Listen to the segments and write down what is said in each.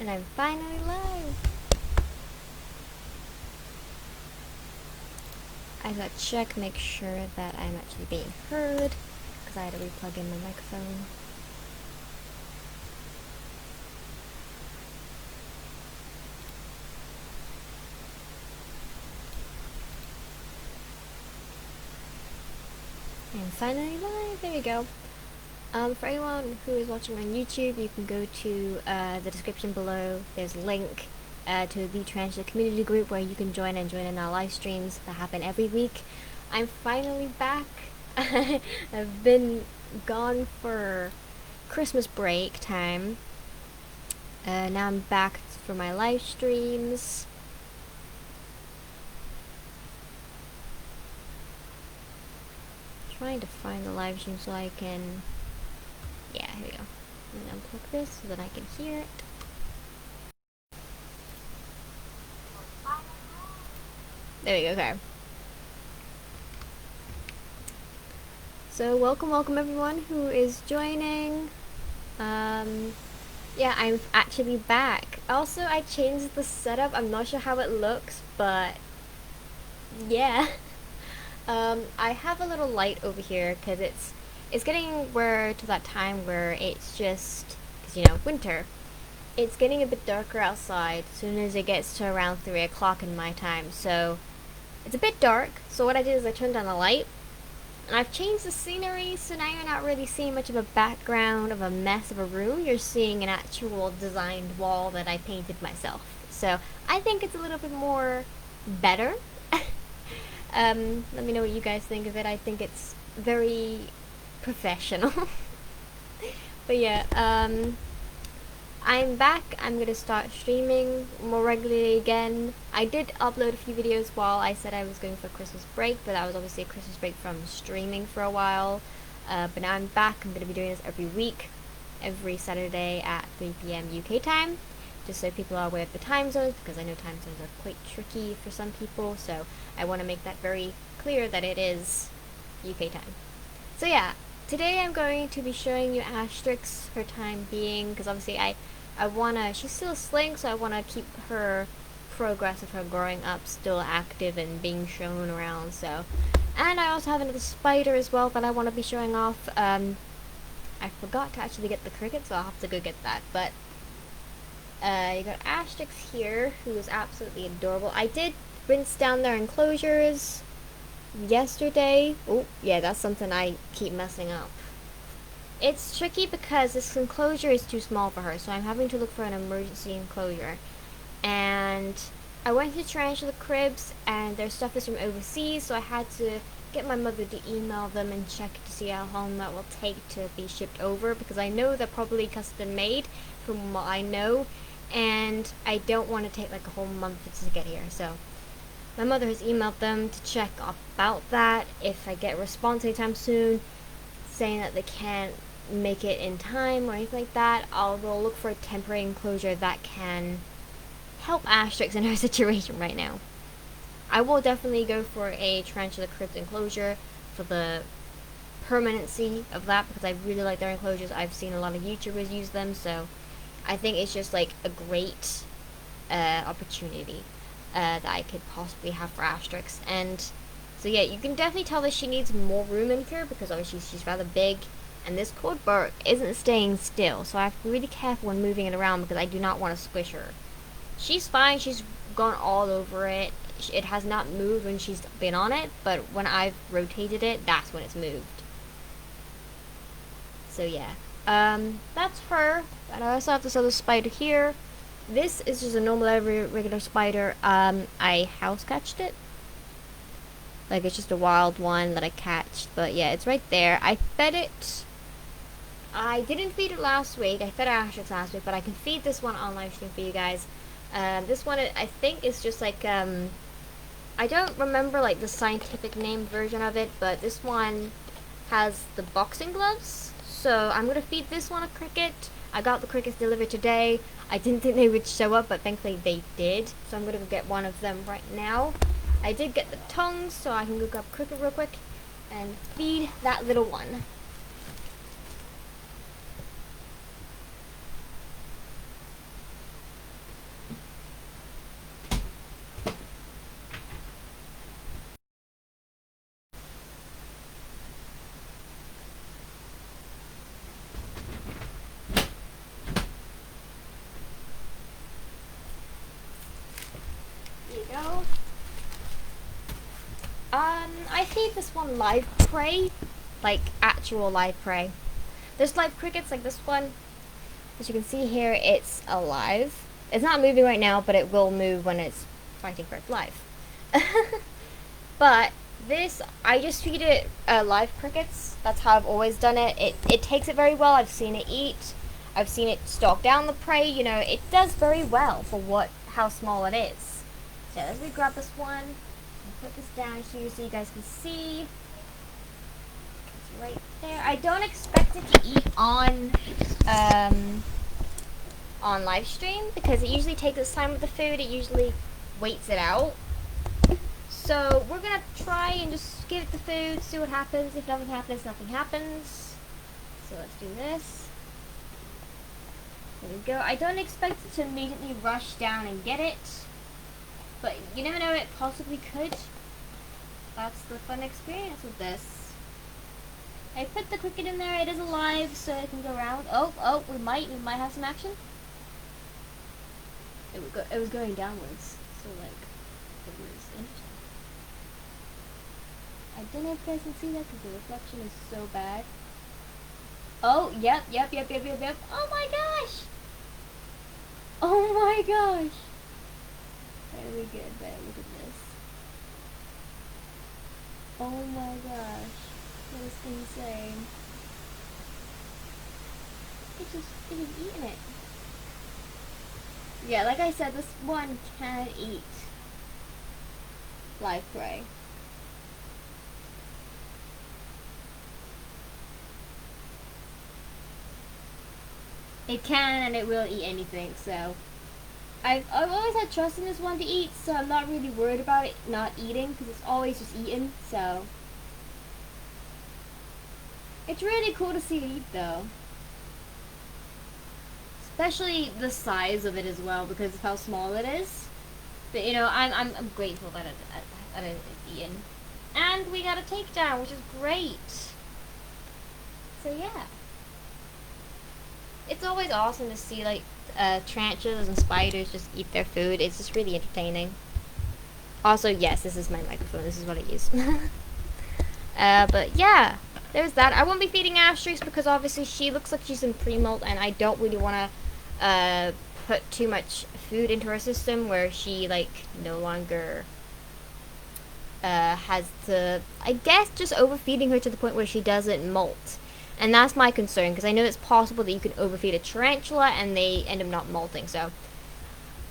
And I'm finally live. I gotta check, make sure that I'm actually being heard, because I had to replug in my microphone. And finally live, there we go. For anyone who is watching on YouTube, you can go to the description below. There's a link to the Tarantula community group where you can join in our live streams that happen every week. I'm finally back. I've been gone for Christmas break time. Now I'm back for my live streams. Trying to find the live stream so I can... Yeah, here we go. I'm gonna unplug this so that I can hear it. There we go, okay. So welcome everyone who is joining. Yeah, I'm actually back. Also, I changed the setup. I'm not sure how it looks, but yeah. I have a little light over here because it's getting to that time where it's just, because you know, winter. It's getting a bit darker outside as soon as it gets to around 3 o'clock in my time, so it's a bit dark. So what I did is I turned on the light, and I've changed the scenery, so now you're not really seeing much of a background of a mess of a room. You're seeing an actual designed wall that I painted myself. So I think it's a little bit more better. Let me know what you guys think of it. I think it's very professional. But yeah, I'm back. I'm gonna start streaming more regularly again. I did upload a few videos while I said I was going for Christmas break, but that was obviously a Christmas break from streaming for a while. But now I'm back. I'm gonna be doing this every week, every Saturday at 3 p.m. UK time, just so people are aware of the time zones, because I know time zones are quite tricky for some people, so I want to make that very clear that it is UK time. So yeah, today I'm going to be showing you Asterix for time being, because obviously I wanna, she's still a sling, so I wanna keep her progress of her growing up still active and being shown around, so. And I also have another spider as well that I want to be showing off. I forgot to actually get the cricket, so I'll have to go get that, but you got Asterix here, who is absolutely adorable. I did rinse down their enclosures yesterday. Oh, yeah, that's something I keep messing up. It's tricky because this enclosure is too small for her, so I'm having to look for an emergency enclosure. And I went to Tarantula Cribs, and their stuff is from overseas, so I had to get my mother to email them and check to see how long that will take to be shipped over, because I know they're probably custom made from what I know, and I don't want to take like a whole month to get here. So my mother has emailed them to check about that. If I get a response anytime soon saying that they can't make it in time or anything like that, I'll go look for a temporary enclosure that can help Asterix in her situation right now. I will definitely go for a Tarantula Crypt enclosure for the permanency of that, because I really like their enclosures. I've seen a lot of YouTubers use them, so I think it's just like a great opportunity that I could possibly have for Asterix. And so yeah, you can definitely tell that she needs more room in here, because obviously she's rather big, and this cord bark isn't staying still, so I have to be really careful when moving it around, because I do not want to squish her. She's fine, she's gone all over it. It has not moved when she's been on it, but when I've rotated it, that's when it's moved. So yeah, that's her. And I also have this other spider here. This is just a normal regular spider. I house catched it. Like, it's just a wild one that I catched, but yeah, it's right there. I fed it. I didn't feed it last week. I fed Asterix last week, but I can feed this one on live stream for you guys. This one, I think, is just like, I don't remember like the scientific name version of it, but this one has the boxing gloves. So I'm gonna feed this one a cricket. I got the crickets delivered today. I didn't think they would show up, but thankfully they did. So I'm gonna go get one of them right now. I did get the tongs, so I can go grab cricket real quick and feed that little one. I feed this one live prey, like actual live prey. There's live crickets like this one. As you can see here, it's alive. It's not moving right now, but it will move when it's fighting for its life. But this, I just feed it live crickets. That's how I've always done it. It takes it very well. I've seen it eat. I've seen it stalk down the prey. You know, it does very well for how small it is. So let me grab this one and put this down here so you guys can see. It's right there. I don't expect it to eat on live stream because it usually takes its time with the food. It usually waits it out. So we're gonna try and just give it the food, see what happens. If nothing happens, nothing happens. So let's do this. There we go. I don't expect it to immediately rush down and get it, but you never know, it possibly could. That's the fun experience with this. I put the cricket in there. It is alive, so it can go around. Oh, we might have some action. It was going downwards, so like it was interesting. I don't know if you guys can see that because the reflection is so bad. Oh, yep. Oh my gosh! Oh my gosh! Very good, look at this. Oh my gosh. That is insane. It's just eating it. Yeah, like I said, this one can eat live prey. It can and it will eat anything, so I've always had trust in this one to eat, so I'm not really worried about it not eating because it's always just eating, so it's really cool to see it eat though. Especially the size of it as well because of how small it is. But you know, I'm grateful that it's eaten. And we got a takedown, which is great. So yeah. It's always awesome to see like tarantulas and spiders just eat their food. It's just really entertaining. Also, yes, this is my microphone. This is what I use. But yeah, there's that. I won't be feeding Asterisk because obviously she looks like she's in pre-molt and I don't really want to put too much food into her system where she like no longer has to, I guess, just overfeeding her to the point where she doesn't molt. And that's my concern, because I know it's possible that you can overfeed a tarantula and they end up not molting. So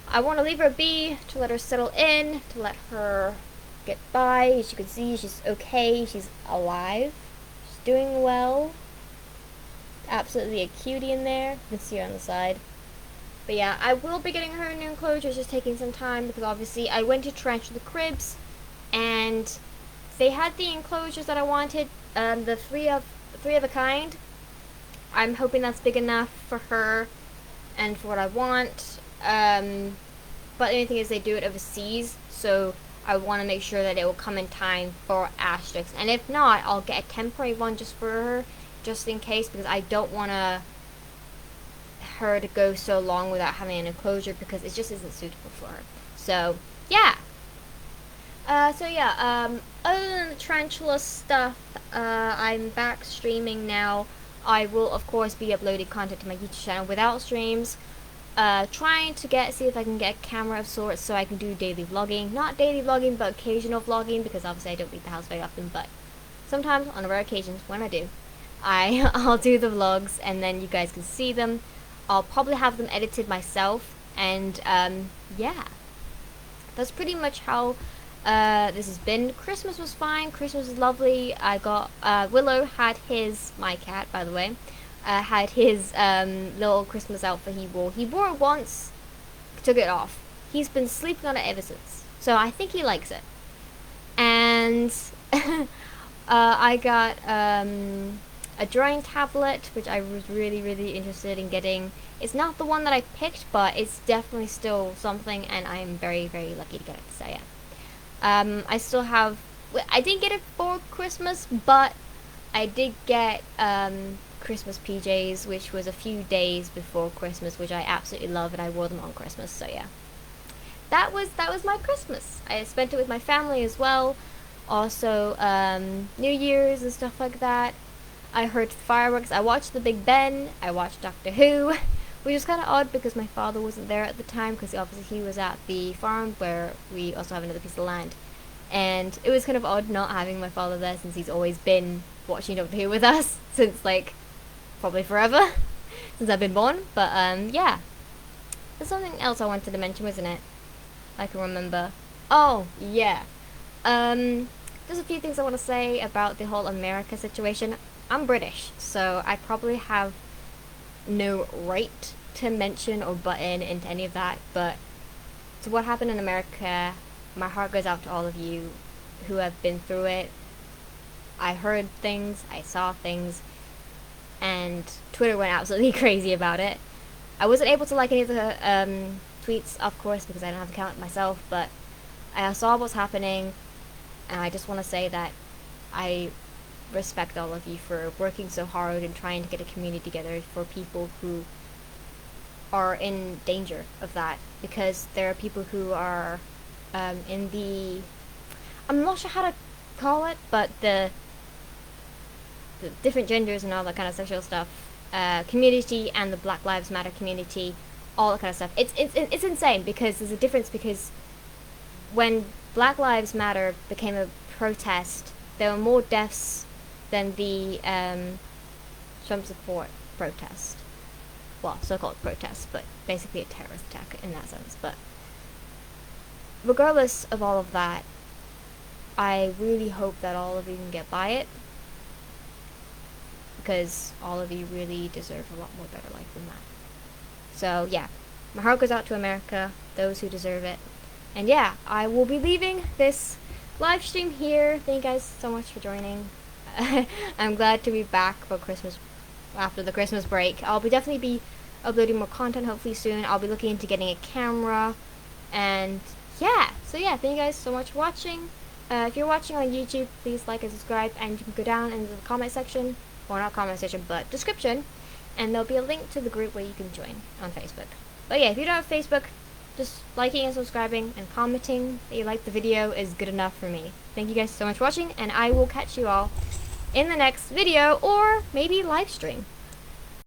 I want to leave her be, to let her settle in, to let her get by. As you can see, she's okay. She's alive. She's doing well. Absolutely a cutie in there. You can see her on the side. But yeah, I will be getting her a new enclosure. It's just taking some time, because obviously I went to Tarantula Cribs, and they had the enclosures that I wanted, the three of a kind. I'm hoping that's big enough for her and for what I want. But the only thing is they do it overseas, so I want to make sure that it will come in time for Asterix. And if not, I'll get a temporary one just for her, just in case, because I don't want her to go so long without having an enclosure, because it just isn't suitable for her. So yeah. Other than the tarantula stuff, I'm back streaming now. I will, of course, be uploading content to my YouTube channel without streams. Trying to see if I can get a camera of sorts so I can do daily vlogging. Not daily vlogging, but occasional vlogging, because obviously I don't leave the house very often, but sometimes, on rare occasions, when I do, I'll do the vlogs, and then you guys can see them. I'll probably have them edited myself, and, yeah. That's pretty much how this has been. Christmas was fine. Christmas was lovely. I got Willow had my cat, by the way, had his little Christmas outfit he wore. He wore it once, took it off. He's been sleeping on it ever since. So I think he likes it. And I got a drawing tablet, which I was really, really interested in getting. It's not the one that I picked, but it's definitely still something, and I am very, very lucky to get it. So yeah. I still have, I didn't get it for Christmas, but I did get Christmas PJs, which was a few days before Christmas, which I absolutely love, and I wore them on Christmas. So yeah, that was my Christmas. I spent it with my family as well. Also, New Year's and stuff like that. I heard fireworks. I watched The Big Ben. I watched Doctor Who, which was kind of odd because my father wasn't there at the time because obviously he was at the farm where we also have another piece of land. And it was kind of odd not having my father there since he's always been watching Doctor Who with us since like probably forever since I've been born. But yeah, there's something else I wanted to mention, wasn't it? I can remember. Oh yeah. There's a few things I want to say about the whole America situation. I'm British, so I probably have no right to mention or butt in into any of that. But to what happened in America, my heart goes out to all of you who have been through it. I heard things, I saw things, and Twitter went absolutely crazy about it. I wasn't able to like any of the tweets, of course, because I don't have an account myself, but I saw what's happening, and I just want to say that I respect all of you for working so hard and trying to get a community together for people who are in danger of that, because there are people who are in the, I'm not sure how to call it, but the different genders and all that kind of sexual stuff community and the Black Lives Matter community, all that kind of stuff. It's insane because there's a difference, because when Black Lives Matter became a protest, there were more deaths than the Trump support protest. Well, so-called protest, but basically a terrorist attack in that sense. But regardless of all of that, I really hope that all of you can get by it, because all of you really deserve a lot more better life than that. So yeah, my heart goes out to America, those who deserve it. And yeah, I will be leaving this live stream here. Thank you guys so much for joining. I'm glad to be back for Christmas, after the Christmas break. I'll definitely be uploading more content hopefully soon. I'll be looking into getting a camera, and yeah, so yeah, thank you guys so much for watching. If you're watching on YouTube, please like and subscribe, and you can go down into the comment section, well, not comment section, but description, and there'll be a link to the group where you can join on Facebook. But yeah, if you don't have Facebook, just liking and subscribing and commenting that you liked the video is good enough for me. Thank you guys so much for watching, and I will catch you all in the next video, or maybe live stream.